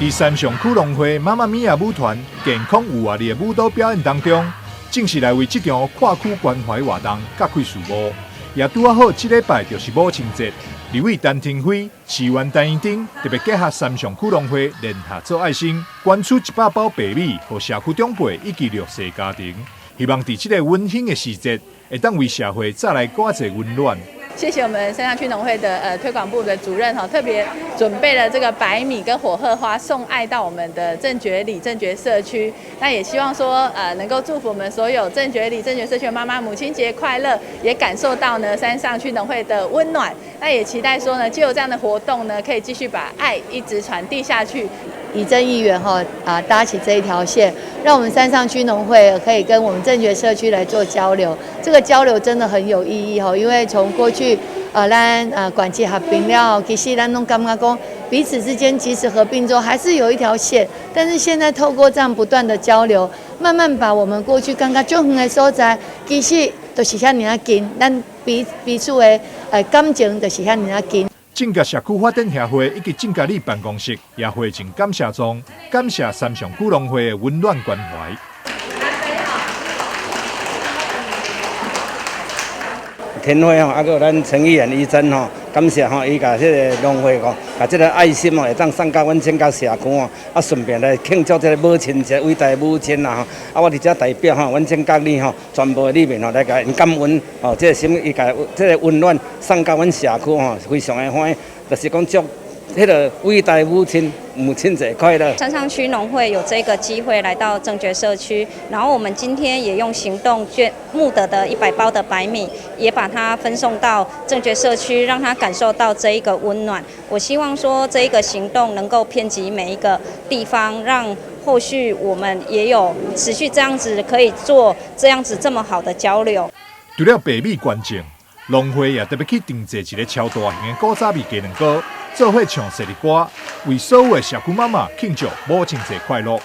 在三上区农会妈妈咪呀舞团健康有活力的舞蹈表演当中，正是来为这场跨区关怀活动揭开序幕。也拄好，这礼拜就是母亲节，立委陈廷辉、市员陈英丁特别结合三上区农会联合做爱心，捐出100包白米给社区长辈以及弱势家庭，希望在这个温馨的时节，会当为社会带来更多温暖。谢谢我们三上区农会的推广部的主任特别准备了这个白米跟火鹤花送爱到我们的正觉里正觉社区。那也希望说能够祝福我们所有正觉里正觉社区的妈妈母亲节快乐，也感受到呢三上区农会的温暖。那也期待说呢，藉由这样的活动呢，可以继续把爱一直传递下去。以正议员搭起这一条线，让我们三上区农会可以跟我们正觉社区来做交流。这个交流真的很有意义因为从过去咱管区合并了，其实咱拢感觉讲彼此之间即使合并之后还是有一条线，但是现在透过这样不断的交流，慢慢把我们过去感觉足远的所在，其实就是遐尔近，咱彼此的感情就是遐尔近。正甲社区发展协会以及正甲里办公室也会尽感谢状，感谢三上区农会的温暖关怀。天辉还有咱陈议员医生感谢伊甲这个农会把这个爱心会当送到阮正甲社区顺便来庆祝这个母亲节，伟大的母亲我伫这代表阮正甲里全部里面来甲因感恩这个心伊甲这个温暖送到阮社区非常的欢喜，就是讲祝迄个伟大的母亲节快乐！三上区农会有这个机会来到正觉社区，然后我们今天也用行动募得的100包的白米，也把它分送到正觉社区，让他感受到这一个温暖。我希望说这一个行动能够遍及每一个地方，让后续我们也有持续这样子可以做这样子这么好的交流。除了白米捐赠，农会也特别去定制一个超大型的古早味鸡卵糕，做伙唱生日歌，为所有的社区妈妈庆祝母亲节快乐。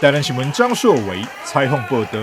台南新闻张硕伟采访报道。